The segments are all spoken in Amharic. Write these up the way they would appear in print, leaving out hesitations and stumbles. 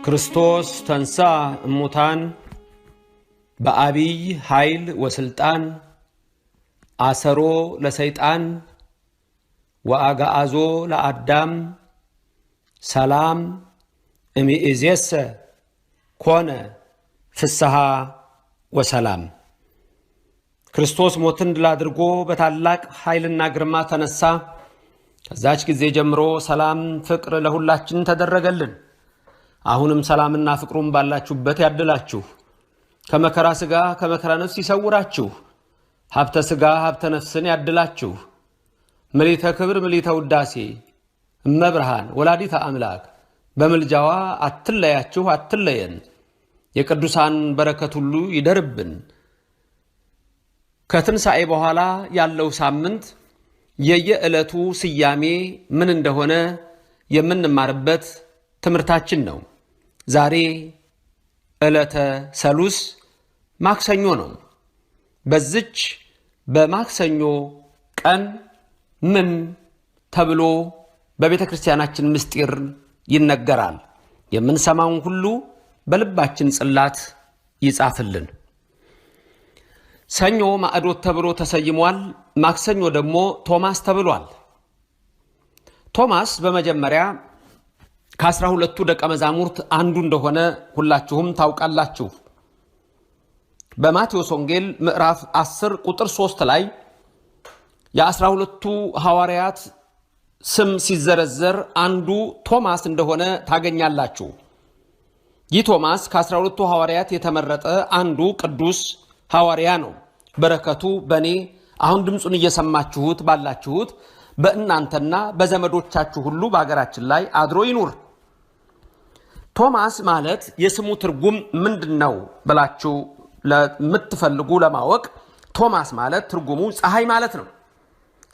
ክርስቶስ ተንሳ እሙታን በአቢይ ኃይል ወስልጣን አሰሮ ለሰይጣን ወአጋአዞ ለአዳም ሰላም እምይእዜሰ ኮነ ፍስሐ ወሰላም። ክርስቶስ ሞትን ድል አድርጎ በታላቅ ኃይልና ግርማ ተነሳ። ከዛች ጊዜ ጀምሮ ሰላም ፍቅር ለሁላችን ተደረገልን። አሁንም ሰላምና ፍቅሩን ባላችሁበት ያድላችሁ። ከመከራ ሥጋ ከመከራ ነፍስ ይሰውራችሁ። ሀብተ ሥጋ ሀብተ ነፍስን ያድላችሁ። ምሊተ ክብር ምሊተ ውዳሴ እመብርሃን ወላዲተ አምላክ በምልጃዋ አትለያችሁ አትለየን። የቅዱሳን በረከት ሁሉ ይደርብን። ከትንሣኤ በኋላ ያለው ሳምንት የየዕለቱ ስያሜ ምን እንደሆነ የምንማርበት ትምህርታችን ነው። ዛሬ ዕለተ ሰሉስ ማክሰኞ ነው። በዚች በማክሰኞ ቀን ምን ተብሎ በቤተ ክርስቲያናችን ምስጢር ይነገራል? የምንሰማውን ሁሉ በልባችን ጽላት ይጻፍልን። ሰኞ ማዕዶት ተብሎ ተሰይሟል። ማክሰኞ ደግሞ ቶማስ ተብሏል። ቶማስ በመጀመሪያ ከ12ቱ ደቀ መዛሙርት አንዱ እንደሆነ ሁላችሁም ታውቃላችሁ። በማቴዎስ ወንጌል ምዕራፍ 10 ቁጥር 3 ላይ የ12ቱ ሐዋርያት ስም ሲዘረዘር አንዱ ቶማስ እንደሆነ ታገኛላችሁ። ይህ ቶማስ ከ12ቱ ሐዋርያት የተመረጠ አንዱ ቅዱስ ሐዋርያ ነው። በረከቱ በእኔ አሁን ድምፁን እየሰማችሁት ባላችሁት በእናንተና በዘመዶቻችሁ ሁሉ በሀገራችን ላይ አድሮ ይኑር። ቶማስ ማለት የስሙ ትርጉም ምንድን ነው ብላችሁ ለምትፈልጉ ለማወቅ ቶማስ ማለት ትርጉሙ ፀሐይ ማለት ነው።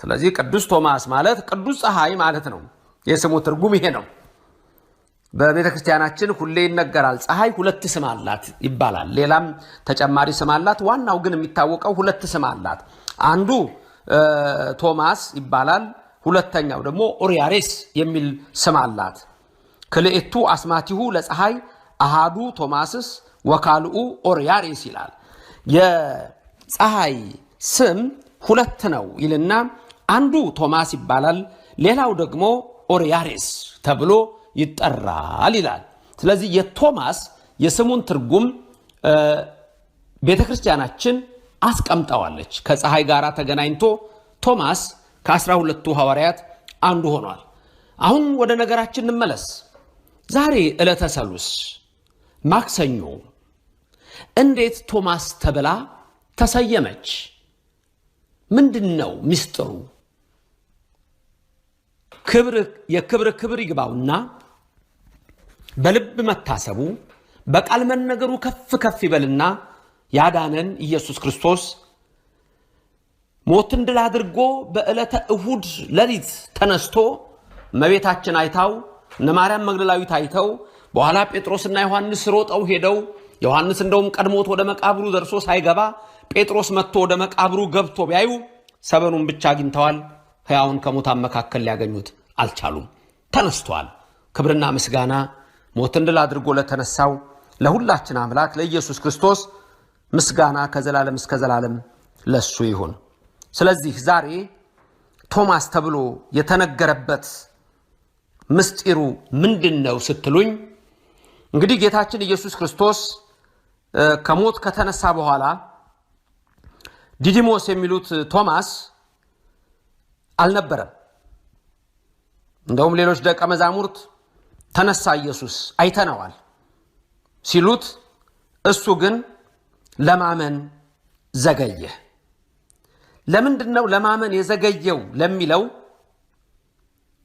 ስለዚህ ቅዱስ ቶማስ ማለት ቅዱስ ፀሐይ ማለት ነው። የስሙ ትርጉም ይሄ ነው። በቤተ ክርስቲያናችን ሁሌ ይነገራል። ፀሐይ ሁለት ስም አላት ይባላል። ሌላም ተጨማሪ ስም አላት። ዋናው ግን የሚታወቀው ሁለት ስም አላት። አንዱ ቶማስ ይባላል። ሁለተኛው ደግሞ ኦሪያሬስ የሚል ስም አላት። ክልኤቱ አስማቲሁ ለፀሐይ አሃዱ ቶማስስ ወካልኡ ኦሪያሬስ ይላል። የፀሐይ ስም ሁለት ነው ይልና አንዱ ቶማስ ይባላል፣ ሌላው ደግሞ ኦሪያሬስ ተብሎ ይጠራል ይላል። ስለዚህ የቶማስ የስሙን ትርጉም ቤተ ክርስቲያናችን አስቀምጠዋለች። ከፀሐይ ጋር ተገናኝቶ ቶማስ ከ12ቱ ሐዋርያት አንዱ ሆኗል። አሁን ወደ ነገራችን እንመለስ። ዛሬ ዕለተ ሰሉስ ማክሰኞ እንዴት ቶማስ ተብላ ተሰየመች? ምንድን ነው ምስጢሩ? የክብር ክብር ይግባውና በልብ መታሰቡ በቃል መነገሩ ከፍ ከፍ ይበልና ያዳነን ኢየሱስ ክርስቶስ ሞትን ድል አድርጎ በዕለተ እሁድ ሌሊት ተነስቶ እመቤታችን አይታው እነ ማርያም መግደላዊት አይተው በኋላ ጴጥሮስና ዮሐንስ ሮጠው ሄደው ዮሐንስ እንደውም ቀድሞት ወደ መቃብሩ ደርሶ ሳይገባ ጴጥሮስ መጥቶ ወደ መቃብሩ ገብቶ ቢያዩ ሰበኑን ብቻ አግኝተዋል። ሕያውን ከሙታን መካከል ሊያገኙት አልቻሉም። ተነስቷል። ክብርና ምስጋና ሞትን ድል አድርጎ ለተነሳው ለሁላችን አምላክ ለኢየሱስ ክርስቶስ ምስጋና ከዘላለም እስከ ዘላለም ለሱ ይሁን። ስለዚህ ዛሬ ቶማስ ተብሎ የተነገረበት ምስጢሩ ምንድን ነው ስትሉኝ፣ እንግዲህ ጌታችን ኢየሱስ ክርስቶስ ከሞት ከተነሳ በኋላ ዲዲሞስ የሚሉት ቶማስ አልነበረም። እንደውም ሌሎች ደቀ መዛሙርት ተነሳ ኢየሱስ አይተነዋል ሲሉት፣ እሱ ግን ለማመን ዘገየ። ለምንድን ነው ለማመን የዘገየው ለሚለው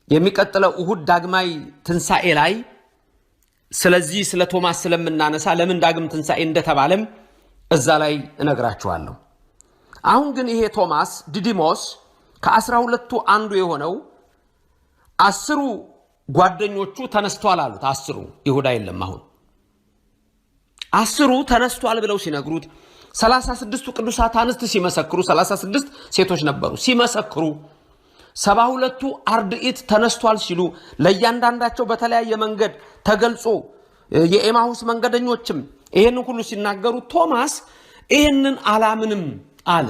የሚቀጥለው እሁድ ዳግማይ ትንሣኤ ላይ ስለዚህ ስለ ቶማስ ስለምናነሳ ለምን ዳግም ትንሣኤ እንደተባለም እዛ ላይ እነግራችኋለሁ። አሁን ግን ይሄ ቶማስ ዲዲሞስ ከ12ቱ አንዱ የሆነው 10 ጓደኞቹ ተነስቷል አሉት። 10 ይሁዳ የለም። አሁን 10 ተነስቷል ብለው ሲነግሩት 36ቱ ቅዱሳት አንስት ሲመሰክሩ 36 ሴቶች ነበሩ ሲመሰክሩ 72ቱ አርድኢት ተነስቷል ሲሉ ለእያንዳንዳቸው በተለያየ መንገድ ተገልጾ የኤማሁስ መንገደኞችም ይሄንን ሁሉ ሲናገሩ ቶማስ ይሄንን አላምንም አለ።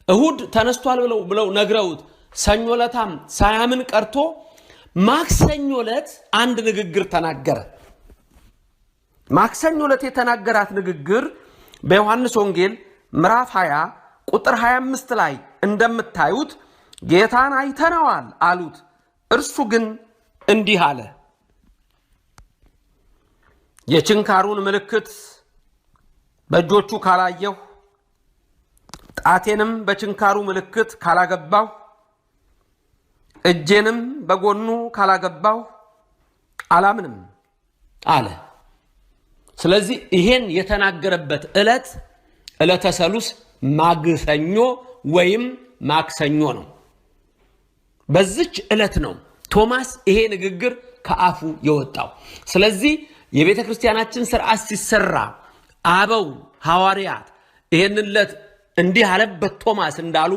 እሁድ ተነስቷል ብለው ነግረውት ሰኞ ዕለታም ሳያምን ቀርቶ ማክሰኞ ዕለት አንድ ንግግር ተናገረ። ማክሰኞ ዕለት የተናገራት ንግግር በዮሐንስ ወንጌል ምዕራፍ 20 ቁጥር 25 ላይ እንደምታዩት ጌታን አይተነዋል አሉት። እርሱ ግን እንዲህ አለ፣ የችንካሩን ምልክት በእጆቹ ካላየሁ፣ ጣቴንም በችንካሩ ምልክት ካላገባሁ፣ እጄንም በጎኑ ካላገባሁ አላምንም አለ። ስለዚህ ይሄን የተናገረበት ዕለተ ሰሉስ ማግሰኞ ወይም ማክሰኞ ነው። በዚች ዕለት ነው ቶማስ ይሄ ንግግር ከአፉ የወጣው። ስለዚህ የቤተ ክርስቲያናችን ሥርዓት ሲሰራ አበው ሐዋርያት ይሄንን ዕለት እንዲህ አለበት ቶማስ እንዳሉ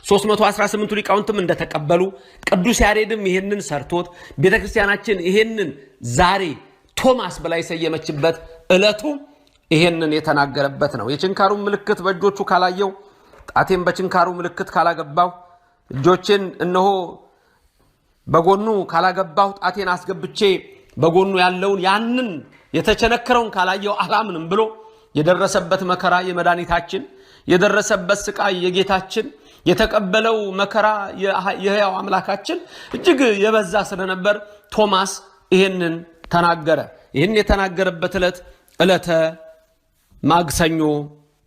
318 ሊቃውንትም እንደተቀበሉ ቅዱስ ያሬድም ይሄንን ሰርቶት ቤተ ክርስቲያናችን ይሄንን ዛሬ ቶማስ ብላ የሰየመችበት ዕለቱ ይሄንን የተናገረበት ነው። የችንካሩን ምልክት በእጆቹ ካላየው፣ ጣቴን በችንካሩ ምልክት ካላገባው፣ እጆቼን እነሆ በጎኑ ካላገባው፣ ጣቴን አስገብቼ በጎኑ ያለውን ያንን የተቸነከረውን ካላየው አላምንም ብሎ የደረሰበት መከራ የመድኃኒታችን የደረሰበት ስቃይ የጌታችን የተቀበለው መከራ የሕያው አምላካችን እጅግ የበዛ ስለነበር ቶማስ ይሄንን ተናገረ። ይህን የተናገረበት ዕለተ ማግሰኞ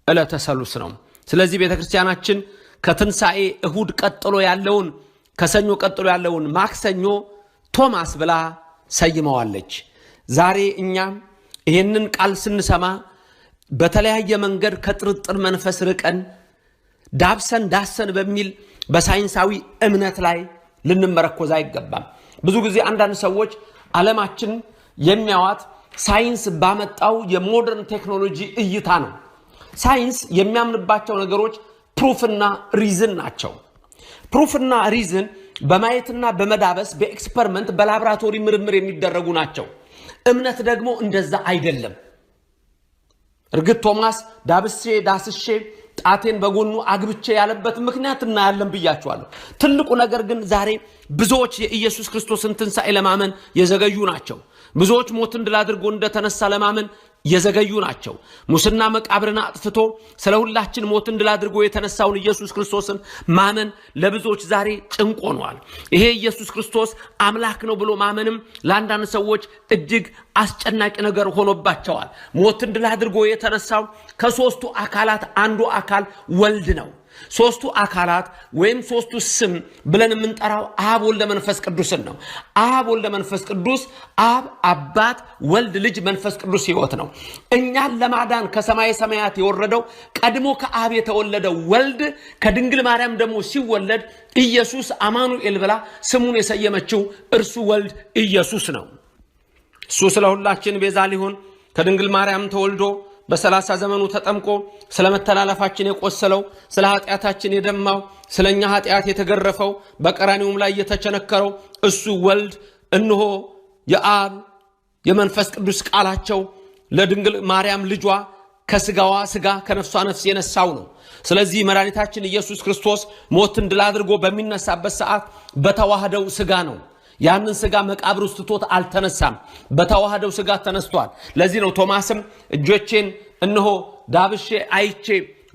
ዕለተ ሰሉስ ነው። ስለዚህ ቤተክርስቲያናችን ከትንሣኤ እሁድ ቀጥሎ ያለውን ከሰኞ ቀጥሎ ያለውን ማክሰኞ ቶማስ ብላ ሰይመዋለች። ዛሬ እኛ ይህንን ቃል ስንሰማ በተለያየ መንገድ ከጥርጥር መንፈስ ርቀን ዳሰን በሚል በሳይንሳዊ እምነት ላይ ልንመረኮዝ አይገባም። ብዙ ጊዜ አንዳንድ ሰዎች ዓለማችን የሚያዋት ሳይንስ ባመጣው የሞደርን ቴክኖሎጂ እይታ ነው። ሳይንስ የሚያምንባቸው ነገሮች ፕሩፍና ሪዝን ናቸው። ፕሩፍና ሪዝን በማየትና በመዳበስ በኤክስፐሪመንት በላቦራቶሪ ምርምር የሚደረጉ ናቸው። እምነት ደግሞ እንደዛ አይደለም። እርግጥ ቶማስ ዳስሼ ጣቴን በጎኑ አግብቼ ያለበት ምክንያት እናያለን ብያቸዋለሁ። ትልቁ ነገር ግን ዛሬ ብዙዎች የኢየሱስ ክርስቶስን ትንሣኤ ለማመን የዘገዩ ናቸው። ብዙዎች ሞትን ድል አድርጎ እንደተነሳ ለማመን የዘገዩ ናቸው። ሙስና መቃብርን አጥፍቶ ስለ ሁላችን ሞትን ድል አድርጎ የተነሳውን ኢየሱስ ክርስቶስን ማመን ለብዙዎች ዛሬ ጭንቅ ሆኗል። ይሄ ኢየሱስ ክርስቶስ አምላክ ነው ብሎ ማመንም ለአንዳንድ ሰዎች እጅግ አስጨናቂ ነገር ሆኖባቸዋል። ሞትን ድል አድርጎ የተነሳው ከሶስቱ አካላት አንዱ አካል ወልድ ነው። ሶስቱ አካላት ወይም ሶስቱ ስም ብለን የምንጠራው አብ ወልድ መንፈስ ቅዱስን ነው። አብ ወልድ መንፈስ ቅዱስ አብ አባት፣ ወልድ ልጅ፣ መንፈስ ቅዱስ ሕይወት ነው። እኛን ለማዳን ከሰማይ ሰማያት የወረደው ቀድሞ ከአብ የተወለደው ወልድ ከድንግል ማርያም ደግሞ ሲወለድ ኢየሱስ አማኑኤል ብላ ስሙን የሰየመችው እርሱ ወልድ ኢየሱስ ነው። እሱ ስለ ሁላችን ቤዛ ሊሆን ከድንግል ማርያም ተወልዶ በ30 ዘመኑ ተጠምቆ ስለ መተላለፋችን የቆሰለው ስለ ኃጢአታችን የደማው ስለኛ ኃጢአት የተገረፈው በቀራኒውም ላይ የተቸነከረው እሱ ወልድ እነሆ የአብ የመንፈስ ቅዱስ ቃላቸው ለድንግል ማርያም ልጇ ከስጋዋ ስጋ ከነፍሷ ነፍስ የነሳው ነው። ስለዚህ መድኃኒታችን ኢየሱስ ክርስቶስ ሞትን ድል አድርጎ በሚነሳበት ሰዓት በተዋህደው ስጋ ነው። ያንን ስጋ መቃብር ውስጥ ትቶት አልተነሳም። በተዋህደው ስጋ ተነስቷል። ለዚህ ነው ቶማስም እጆቼን እነሆ ዳብሼ አይቼ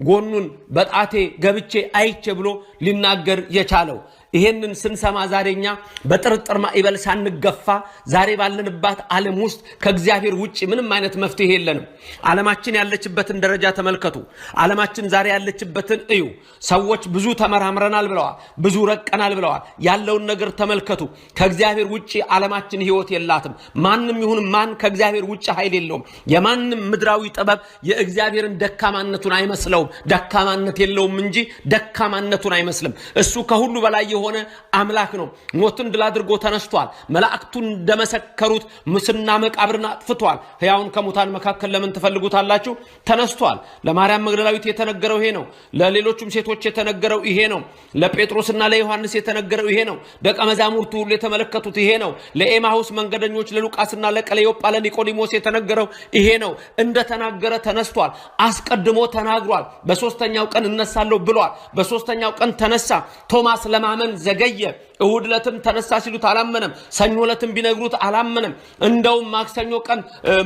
ጎኑን በጣቴ ገብቼ አይቼ ብሎ ሊናገር የቻለው። ይሄንን ስንሰማ ዛሬኛ በጥርጥር ማዕበል ሳንገፋ ዛሬ ባለንባት ዓለም ውስጥ ከእግዚአብሔር ውጪ ምንም አይነት መፍትሄ የለንም። ዓለማችን ያለችበትን ደረጃ ተመልከቱ። ዓለማችን ዛሬ ያለችበትን እዩ። ሰዎች ብዙ ተመራምረናል ብለዋል፣ ብዙ ረቀናል ብለዋል። ያለውን ነገር ተመልከቱ። ከእግዚአብሔር ውጪ ዓለማችን ሕይወት የላትም። ማንም ይሁን ማን ከእግዚአብሔር ውጪ ኃይል የለውም። የማንም ምድራዊ ጥበብ የእግዚአብሔርን ደካማነቱን አይመስለውም። ደካማነት የለውም እንጂ ደካማነቱን አይመስልም። እሱ ከሁሉ በላይ የሆነ አምላክ ነው። ሞትን ድል አድርጎ ተነስቷል። መላእክቱን እንደመሰከሩት ሙስና መቃብርን አጥፍቷል። ሕያውን ከሙታን መካከል ለምን ትፈልጉታላችሁ? ተነስቷል። ለማርያም መግደላዊት የተነገረው ይሄ ነው። ለሌሎችም ሴቶች የተነገረው ይሄ ነው። ለጴጥሮስና ለዮሐንስ የተነገረው ይሄ ነው። ደቀ መዛሙርቱ ሁሉ የተመለከቱት ይሄ ነው። ለኤማሁስ መንገደኞች ለሉቃስና ለቀሌዮጳ ለኒቆዲሞስ የተነገረው ይሄ ነው። እንደተናገረ ተነስቷል። አስቀድሞ ተናግሯል። በሶስተኛው ቀን እነሳለሁ ብሏል። በሶስተኛው ቀን ተነሳ። ቶማስ ለማመን ዘገየ። እሁድ ዕለትም ተነሳ ሲሉት አላመነም። ሰኞ ዕለትም ቢነግሩት አላመነም። እንደውም ማክሰኞ ቀን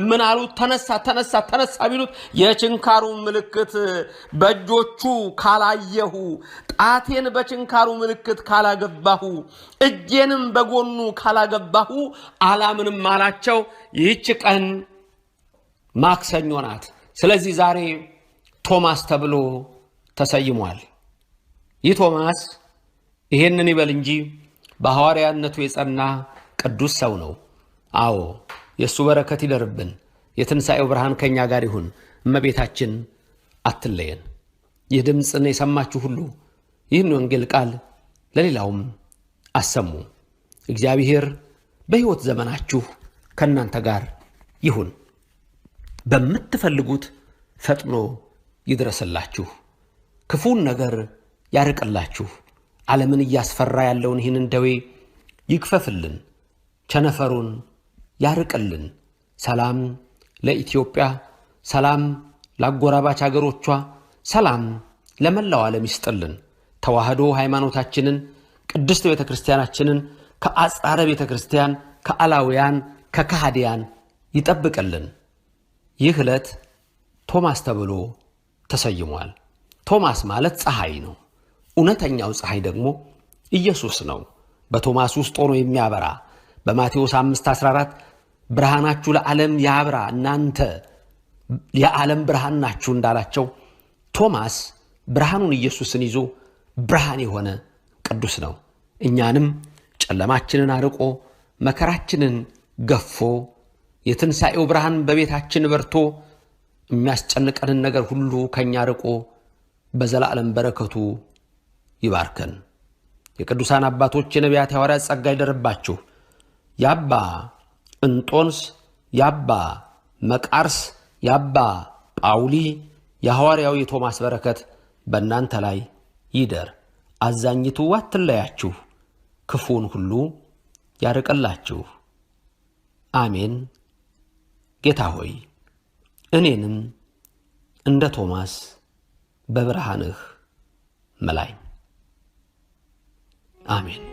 ምን አሉት? ተነሳ ቢሉት የችንካሩ ምልክት በእጆቹ ካላየሁ፣ ጣቴን በችንካሩ ምልክት ካላገባሁ፣ እጄንም በጎኑ ካላገባሁ አላምንም አላቸው። ይህች ቀን ማክሰኞ ናት። ስለዚህ ዛሬ ቶማስ ተብሎ ተሰይሟል። ይህ ቶማስ ይሄንን ይበል እንጂ በሐዋርያነቱ የጸና ቅዱስ ሰው ነው። አዎ የእሱ በረከት ይደርብን። የትንሣኤው ብርሃን ከኛ ጋር ይሁን። እመቤታችን አትለየን። ይህ ድምፅን የሰማችሁ ሁሉ ይህን ወንጌል ቃል ለሌላውም አሰሙ። እግዚአብሔር በሕይወት ዘመናችሁ ከእናንተ ጋር ይሁን። በምትፈልጉት ፈጥኖ ይድረስላችሁ። ክፉን ነገር ያርቅላችሁ። ዓለምን እያስፈራ ያለውን ይህንን ደዌ ይክፈፍልን። ቸነፈሩን ያርቅልን። ሰላም ለኢትዮጵያ፣ ሰላም ለአጎራባች አገሮቿ፣ ሰላም ለመላው ዓለም ይስጥልን። ተዋህዶ ሃይማኖታችንን፣ ቅድስት ቤተ ክርስቲያናችንን ከአጽራረ ቤተ ክርስቲያን፣ ከአላውያን፣ ከካህዲያን ይጠብቅልን። ይህ ዕለት ቶማስ ተብሎ ተሰይሟል። ቶማስ ማለት ፀሐይ ነው። እውነተኛው ፀሐይ ደግሞ ኢየሱስ ነው። በቶማስ ውስጥ ሆኖ የሚያበራ በማቴዎስ 5:14 ብርሃናችሁ ለዓለም ያብራ እናንተ የዓለም ብርሃን ናችሁ እንዳላቸው ቶማስ ብርሃኑን ኢየሱስን ይዞ ብርሃን የሆነ ቅዱስ ነው። እኛንም ጨለማችንን አርቆ መከራችንን ገፎ የትንሣኤው ብርሃን በቤታችን በርቶ የሚያስጨንቀንን ነገር ሁሉ ከኛ ርቆ በዘላለም በረከቱ ይባርከን። የቅዱሳን አባቶች የነቢያት ሐዋርያት ጸጋ ይደርባችሁ። የአባ እንጦንስ፣ የአባ መቃርስ፣ የአባ ጳውሊ፣ የሐዋርያው የቶማስ በረከት በእናንተ ላይ ይደር። አዛኝቱ አትለያችሁ፣ ክፉን ሁሉ ያርቅላችሁ። አሜን። ጌታ ሆይ እኔንም እንደ ቶማስ በብርሃንህ መላኝ። አሜን።